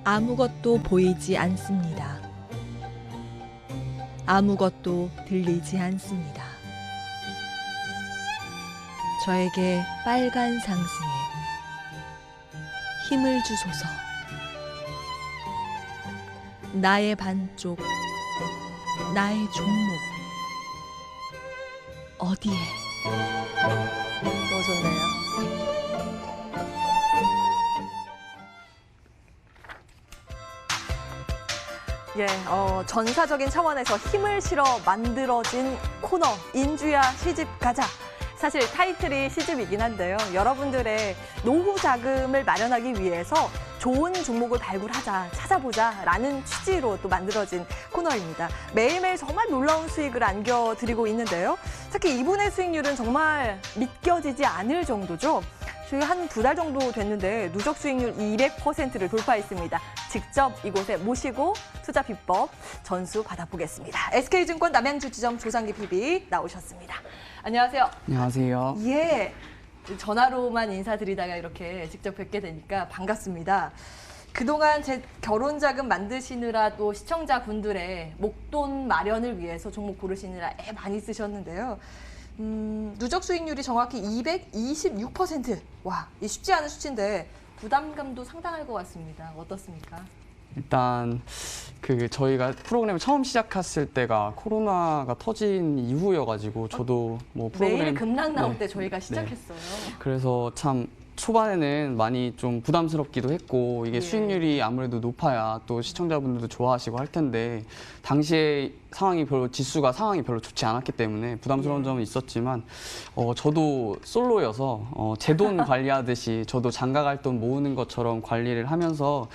아무것도 보이지 않습니다. 아무것도 들리지 않습니다. 저에게 빨간 상승에 힘을 주소서. 나의 반쪽, 나의 종목, 어디에? 너무 좋네요. 예, 전사적인 차원에서 힘을 실어 만들어진 코너 인주야 시집 가자. 사실 타이틀이 시집이긴 한데요. 여러분들의 노후 자금을 마련하기 위해서 좋은 종목을 발굴하자, 찾아보자라는 취지로 또 만들어진 코너입니다. 매일매일 정말 놀라운 수익을 안겨드리고 있는데요. 특히 이분의 수익률은 정말 믿겨지지 않을 정도죠. 저희 한 2달 정도 됐는데 누적 수익률 200%를 돌파했습니다. 직접 이곳에 모시고 투자 비법 전수 받아보겠습니다. SK증권 남양주지점 조상기 PB 나오셨습니다. 안녕하세요. 안녕하세요. 예, 전화로만 인사드리다가 이렇게 직접 뵙게 되니까 반갑습니다. 그동안 제 결혼 자금 만드시느라 또 시청자분들의 목돈 마련을 위해서 종목 고르시느라 애 많이 쓰셨는데요. 누적 수익률이 정확히 226%. 와, 이 쉽지 않은 수치인데 부담감도 상당할 것 같습니다. 어떻습니까? 일단 저희가 프로그램을 처음 시작했을 때가 코로나가 터진 이후여가지고 저도 뭐 프로그램 매일 급락 나올 네. 때 저희가 시작했어요. 그래서 참 초반에는 많이 좀 부담스럽기도 했고 이게 예. 수익률이 아무래도 높아야 또 시청자분들도 좋아하시고 할 텐데 당시에 상황이 별로 좋지 않았기 때문에 부담스러운 예. 점은 있었지만 저도 솔로여서 제 돈 관리하듯이 저도 장가갈 돈 모으는 것처럼 관리를 하면서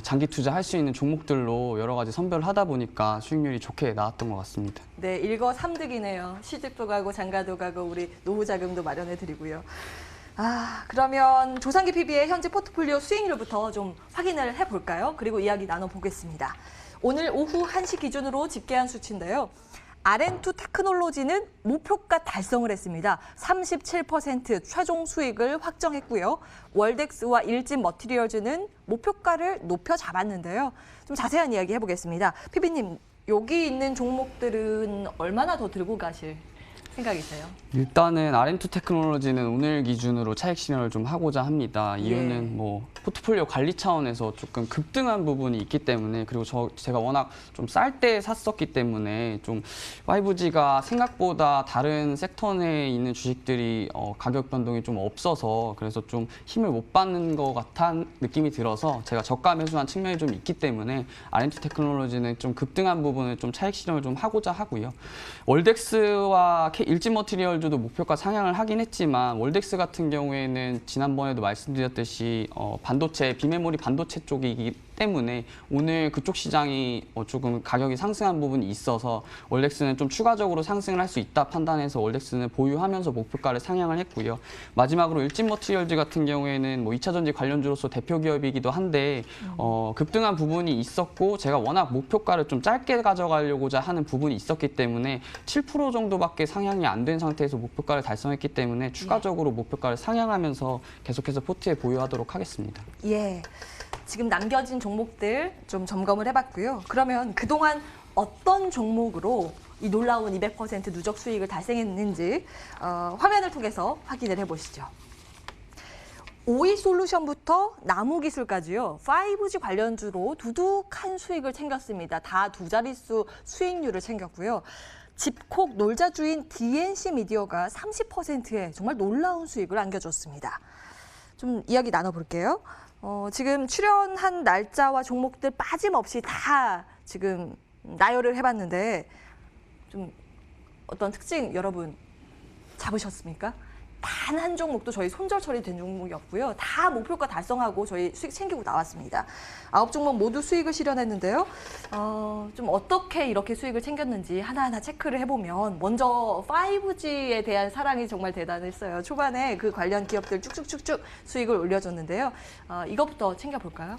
장기 투자할 수 있는 종목들로 여러 가지 선별을 하다 보니까 수익률이 좋게 나왔던 것 같습니다. 네, 일거삼득이네요. 시집도 가고 장가도 가고 우리 노후 자금도 마련해 드리고요. 그러면 조상기 PB의 현재 포트폴리오 수익률부터 좀 확인을 해볼까요? 그리고 이야기 나눠보겠습니다. 오늘 오후 1시 기준으로 집계한 수치인데요. RM2 테크놀로지는 목표가 달성을 했습니다. 37% 최종 수익을 확정했고요. 월덱스와 일진 머티리얼즈는 목표가를 높여 잡았는데요. 좀 자세한 이야기 해보겠습니다. PB님, 여기 있는 종목들은 얼마나 더 들고 가실 생각이세요? 일단은 RM2 테크놀로지는 오늘 기준으로 차익 실현을 좀 하고자 합니다. 이유는 예. 뭐 포트폴리오 관리 차원에서 조금 급등한 부분이 있기 때문에 그리고 제가 워낙 좀 쌀 때 샀었기 때문에 좀 5G가 생각보다 다른 섹터 내에 있는 주식들이 가격 변동이 좀 없어서 그래서 좀 힘을 못 받는 것 같은 느낌이 들어서 제가 저가 매수한 측면이 좀 있기 때문에 RM2 테크놀로지는 좀 급등한 부분을 좀 차익 실현을 좀 하고자 하고요. 월덱스와 일진 머티리얼즈도 목표가 상향을 하긴 했지만 월덱스 같은 경우에는 지난번에도 말씀드렸듯이 비메모리 반도체 쪽이기 때문에 오늘 그쪽 시장이 조금 가격이 상승한 부분이 있어서 월덱스는 좀 추가적으로 상승을 할 수 있다 판단해서 월덱스는 보유하면서 목표가를 상향을 했고요. 마지막으로 일진 머티리얼즈 같은 경우에는 뭐 2차 전지 관련주로서 대표 기업이기도 한데 급등한 부분이 있었고 제가 워낙 목표가를 좀 짧게 가져가려고자 하는 부분이 있었기 때문에 7% 정도밖에 상향이 안 된 상태에서 목표가를 달성했기 때문에 추가적으로 목표가를 상향하면서 계속해서 포트에 보유하도록 하겠습니다. 예. 지금 남겨진 종목들 좀 점검을 해봤고요. 그러면 그동안 어떤 종목으로 이 놀라운 200% 누적 수익을 달성했는지 화면을 통해서 확인을 해보시죠. 오이솔루션부터 나무기술까지요. 5G 관련주로 두둑한 수익을 챙겼습니다. 다 두 자릿수 수익률을 챙겼고요. 집콕 놀자주인 DNC 미디어가 30%의 정말 놀라운 수익을 안겨줬습니다. 좀 이야기 나눠볼게요. 지금 출연한 날짜와 종목들 빠짐없이 다 지금 나열을 해봤는데 좀 어떤 특징 여러분 잡으셨습니까? 단 한 종목도 저희 손절 처리된 종목이 없고요. 다 목표가 달성하고 저희 수익 챙기고 나왔습니다. 9종목 모두 수익을 실현했는데요. 좀 어떻게 이렇게 수익을 챙겼는지 하나하나 체크를 해보면 먼저 5G에 대한 사랑이 정말 대단했어요. 초반에 그 관련 기업들 쭉쭉쭉쭉 수익을 올려줬는데요. 이것부터 챙겨볼까요?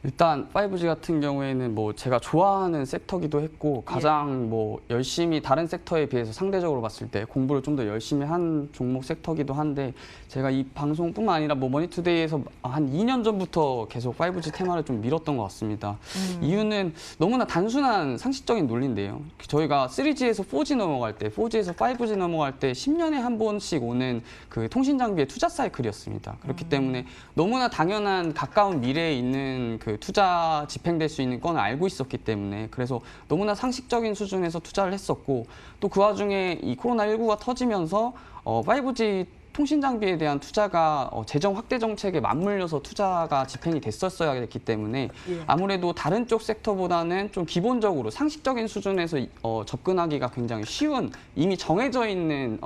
일단 5G 같은 경우에는 뭐 제가 좋아하는 섹터기도 했고 가장 뭐 열심히 다른 섹터에 비해서 상대적으로 봤을 때 공부를 좀 더 열심히 한 종목 섹터기도 한데 제가 이 방송뿐만 아니라 뭐 머니투데이에서 한 2년 전부터 계속 5G 테마를 좀 밀었던 것 같습니다. 이유는 너무나 단순한 상식적인 논리인데요. 저희가 3G에서 4G 넘어갈 때, 4G에서 5G 넘어갈 때 10년에 한 번씩 오는 그 통신 장비의 투자 사이클이었습니다. 그렇기 때문에 너무나 당연한 가까운 미래에 있는 그 투자 집행될 수 있는 건을 알고 있었기 때문에 그래서 너무나 상식적인 수준에서 투자를 했었고 또 그 와중에 이 코로나19가 터지면서 5G 통신 장비에 대한 투자가 재정 확대 정책에 맞물려서 투자가 집행이 됐었어야 했기 때문에 아무래도 다른 쪽 섹터보다는 좀 기본적으로 상식적인 수준에서 접근하기가 굉장히 쉬운 이미 정해져 있는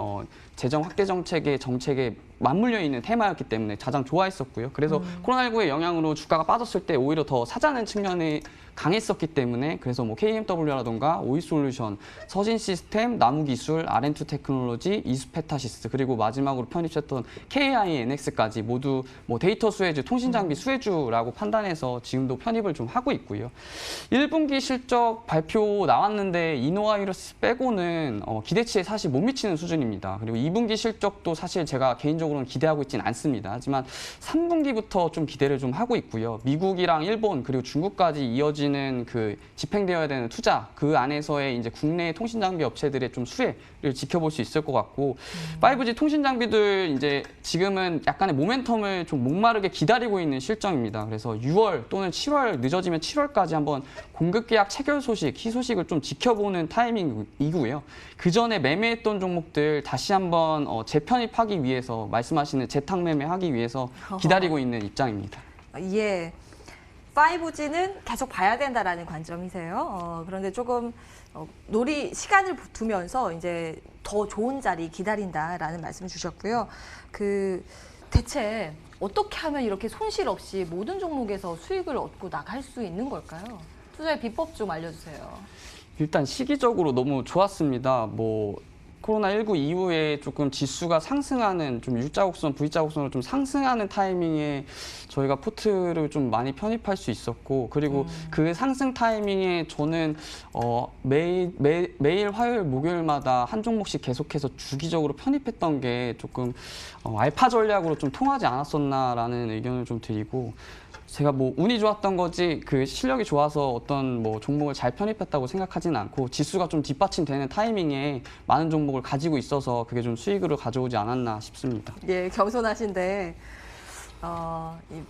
재정 확대 정책에 맞물려 있는 테마였기 때문에 가장 좋아했었고요. 그래서 코로나19의 영향으로 주가가 빠졌을 때 오히려 더 사자는 측면이 강했었기 때문에 그래서 뭐 KMW라던가 오이솔루션, 서진시스템, 나무기술, R&2 테크놀로지, 이수페타시스 그리고 마지막으로 편입했던 KINX까지 모두 뭐 데이터 수혜주, 통신 장비 수혜주라고 판단해서 지금도 편입을 좀 하고 있고요. 1분기 실적 발표 나왔는데 이노와이러스 빼고는 기대치에 사실 못 미치는 수준입니다. 그리고 2분기 실적도 사실 제가 개인적으로는 기대하고 있지는 않습니다. 하지만 3분기부터 좀 기대를 좀 하고 있고요. 미국이랑 일본 그리고 중국까지 이어지는 그 집행되어야 되는 투자 그 안에서의 이제 국내 통신 장비 업체들의 좀 수혜를 지켜볼 수 있을 것 같고 5G 통신 장비들 이제 지금은 약간의 모멘텀을 좀 목마르게 기다리고 있는 실정입니다. 그래서 6월 또는 7월 늦어지면 7월까지 한번 공급 계약 체결 소식, 희소식을 좀 지켜보는 타이밍이고요. 그 전에 매매했던 종목들 다시 한번 재편입하기 위해서 말씀하시는 재탕 매매하기 위해서 기다리고 있는 입장입니다. 예. 5G는 계속 봐야 된다라는 관점이세요. 그런데 조금 시간을 두면서 이제 더 좋은 자리 기다린다라는 말씀을 주셨고요. 대체 어떻게 하면 이렇게 손실 없이 모든 종목에서 수익을 얻고 나갈 수 있는 걸까요? 투자의 비법 좀 알려주세요. 일단 시기적으로 너무 좋았습니다. 코로나19 이후에 조금 지수가 상승하는 좀 U자곡선, V자곡선으로 좀 상승하는 타이밍에 저희가 포트를 좀 많이 편입할 수 있었고 그리고 그 상승 타이밍에 저는 매일 화요일, 목요일마다 한 종목씩 계속해서 주기적으로 편입했던 게 조금 알파 전략으로 좀 통하지 않았었나라는 의견을 좀 드리고 제가 운이 좋았던 거지 그 실력이 좋아서 어떤 종목을 잘 편입했다고 생각하지는 않고 지수가 좀 뒷받침되는 타이밍에 많은 종목을 가지고 있어서 그게 좀 수익으로 가져오지 않았나 싶습니다. 예, 겸손하신데 이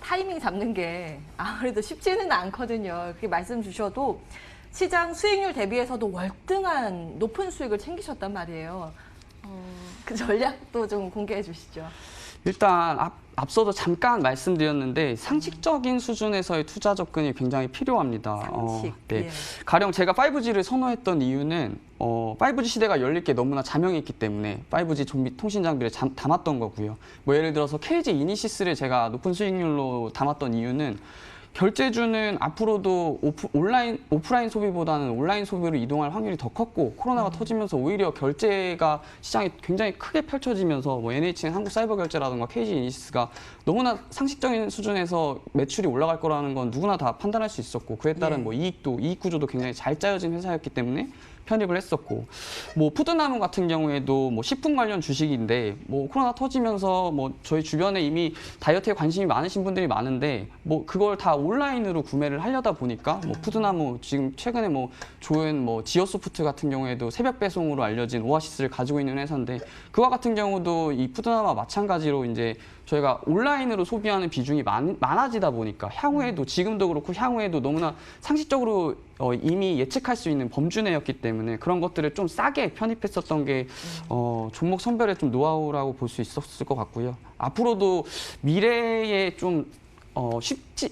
타이밍 잡는 게 아무래도 쉽지는 않거든요. 그렇게 말씀 주셔도 시장 수익률 대비해서도 월등한 높은 수익을 챙기셨단 말이에요. 그 전략도 좀 공개해 주시죠. 일단 앞서도 잠깐 말씀드렸는데 상식적인 수준에서의 투자 접근이 굉장히 필요합니다. 상식. 네. 예. 가령 제가 5G를 선호했던 이유는 5G 시대가 열릴 게 너무나 자명했기 때문에 5G 통신 장비를 담았던 거고요. 예를 들어서 KG 이니시스를 제가 높은 수익률로 담았던 이유는 결제주는 앞으로도 오프라인 소비보다는 온라인 소비로 이동할 확률이 더 컸고 코로나가 터지면서 오히려 결제가 시장이 굉장히 크게 펼쳐지면서 NHN 한국사이버결제라든가 KG 이니시스가 너무나 상식적인 수준에서 매출이 올라갈 거라는 건 누구나 다 판단할 수 있었고 그에 따른 이익 구조도 굉장히 잘 짜여진 회사였기 때문에 편입을 했었고 푸드나무 같은 경우에도 식품 관련 주식인데 코로나 터지면서 저희 주변에 이미 다이어트에 관심이 많으신 분들이 많은데 그걸 다 온라인으로 구매를 하려다 보니까 푸드나무 지금 최근에 좋은 지어소프트 같은 경우에도 새벽 배송으로 알려진 오아시스를 가지고 있는 회사인데 그와 같은 경우도 이 푸드나무와 마찬가지로 이제 저희가 온라인으로 소비하는 비중이 많아지다 보니까 향후에도 지금도 그렇고 향후에도 너무나 상식적으로 이미 예측할 수 있는 범주내였기 때문에 그런 것들을 좀 싸게 편입했었던 게 종목 선별의 좀 노하우라고 볼 수 있었을 것 같고요. 앞으로도 미래에 좀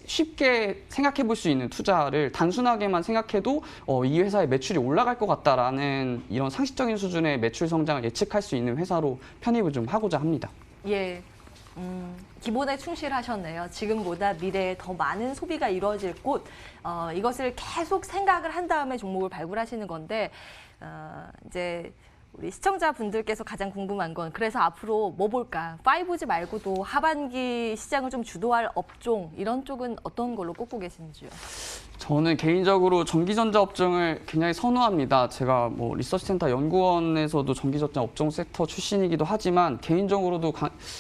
쉽게 생각해 볼 수 있는 투자를 단순하게만 생각해도 이 회사의 매출이 올라갈 것 같다라는 이런 상식적인 수준의 매출 성장을 예측할 수 있는 회사로 편입을 좀 하고자 합니다. 예. 기본에 충실하셨네요. 지금보다 미래에 더 많은 소비가 이루어질 곳, 이것을 계속 생각을 한 다음에 종목을 발굴하시는 건데, 이제 우리 시청자분들께서 가장 궁금한 건 그래서 앞으로 뭐 볼까? 5G 말고도 하반기 시장을 좀 주도할 업종 이런 쪽은 어떤 걸로 꼽고 계신지요? 저는 개인적으로 전기전자 업종을 굉장히 선호합니다. 제가 뭐 리서치센터 연구원에서도 전기전자 업종 섹터 출신이기도 하지만 개인적으로도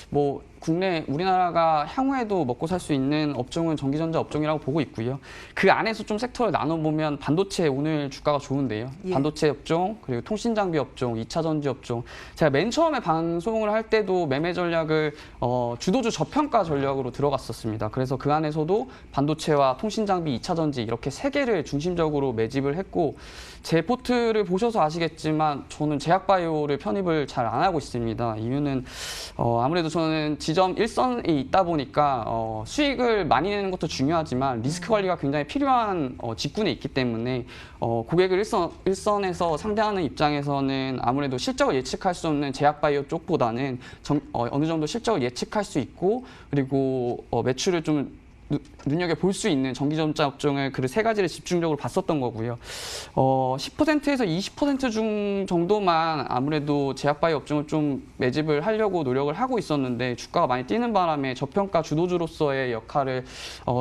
뭐 국내 우리나라가 향후에도 먹고 살 수 있는 업종은 전기전자 업종이라고 보고 있고요. 그 안에서 좀 섹터를 나눠보면 반도체 오늘 주가가 좋은데요. 예. 반도체 업종, 그리고 통신장비 업종, 2차 전지 업종. 제가 맨 처음에 방송을 할 때도 매매 전략을 주도주 저평가 전략으로 들어갔었습니다. 그래서 그 안에서도 반도체와 통신장비, 2차 전지 이렇게 세 개를 중심적으로 매집을 했고 제 포트를 보셔서 아시겠지만 저는 제약바이오를 편입을 잘 안 하고 있습니다. 이유는 아무래도 저는 지점 일선에 있다 보니까 수익을 많이 내는 것도 중요하지만 리스크 관리가 굉장히 필요한 직군에 있기 때문에 고객을 일선에서 상대하는 입장에서는 아무래도 실적을 예측할 수 없는 제약바이오 쪽보다는 어느 정도 실적을 예측할 수 있고 그리고 매출을 좀 눈여겨볼 수 있는 전기전자 업종을 그 세 가지를 집중적으로 봤었던 거고요. 10%에서 20% 정도만 아무래도 제약바이오 업종을 좀 매집을 하려고 노력을 하고 있었는데 주가가 많이 뛰는 바람에 저평가 주도주로서의 역할을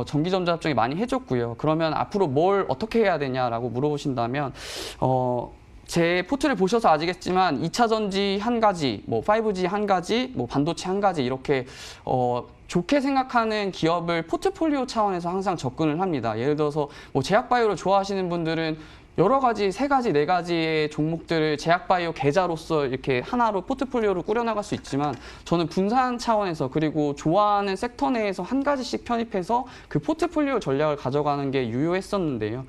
전기전자 업종이 많이 해줬고요. 그러면 앞으로 뭘 어떻게 해야 되냐라고 물어보신다면 제 포트를 보셔서 아시겠지만 2차 전지 한 가지, 뭐 5G 한 가지, 뭐 반도체 한 가지 이렇게 좋게 생각하는 기업을 포트폴리오 차원에서 항상 접근을 합니다. 예를 들어서 뭐 제약바이오를 좋아하시는 분들은 여러 가지, 세 가지, 네 가지의 종목들을 제약바이오 계좌로서 이렇게 하나로 포트폴리오로 꾸려나갈 수 있지만 저는 분산 차원에서 그리고 좋아하는 섹터 내에서 한 가지씩 편입해서 그 포트폴리오 전략을 가져가는 게 유효했었는데요.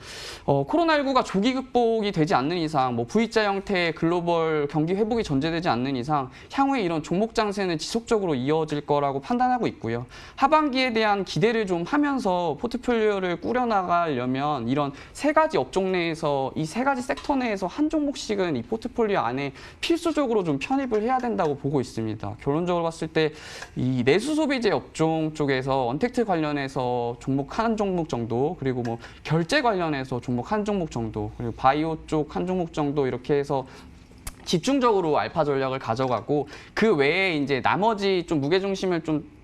코로나19가 조기 극복이 되지 않는 이상, 뭐 V자 형태의 글로벌 경기 회복이 전제되지 않는 이상 향후에 이런 종목 장세는 지속적으로 이어질 거라고 판단하고 있고요. 하반기에 대한 기대를 좀 하면서 포트폴리오를 꾸려나가려면 이런 세 가지 업종 내에서 이 세 가지 섹터 내에서 한 종목씩은 이 포트폴리오 안에 필수적으로 좀 편입을 해야 된다고 보고 있습니다. 결론적으로 봤을 때 이 내수 소비재 업종 쪽에서 언택트 관련해서 종목 한 종목 정도 그리고 뭐 결제 관련해서 종목 한 종목 정도 그리고 바이오 쪽 한 종목 정도 이렇게 해서 집중적으로 알파 전략을 가져가고 그 외에 이제 나머지 좀 무게중심을 좀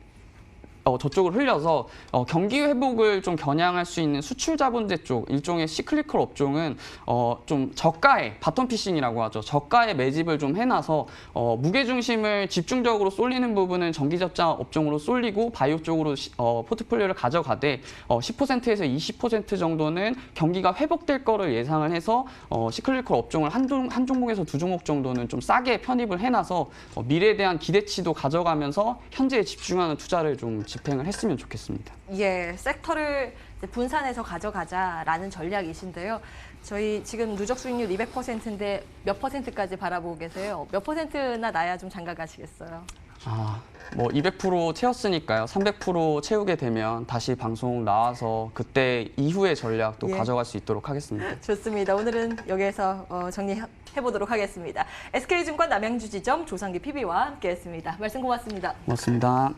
저쪽을 흘려서 경기 회복을 좀 겨냥할 수 있는 수출 자본재 쪽 일종의 시클리컬 업종은 좀 저가에 바텀 피싱이라고 하죠. 저가에 매집을 좀 해놔서 무게 중심을 집중적으로 쏠리는 부분은 전기전자 업종으로 쏠리고 바이오 쪽으로 포트폴리오를 가져가되 10%에서 20% 정도는 경기가 회복될 거를 예상을 해서 시클리컬 업종을 한 종목에서 두 종목 정도는 좀 싸게 편입을 해놔서 미래에 대한 기대치도 가져가면서 현재에 집중하는 투자를 좀 집행을 했으면 좋겠습니다. 예, 섹터를 이제 분산해서 가져가자라는 전략이신데요. 저희 지금 누적 수익률 200%인데 몇 %까지 바라보고 계세요? 몇 %나 나야 좀 장가 가시겠어요? 뭐 200% 채웠으니까요. 300% 채우게 되면 다시 방송 나와서 그때 이후의 전략도 예. 가져갈 수 있도록 하겠습니다. 좋습니다. 오늘은 여기에서 정리해보도록 하겠습니다. SK증권 남양주 지점 조상기 PB와 함께했습니다. 말씀 고맙습니다. 고맙습니다.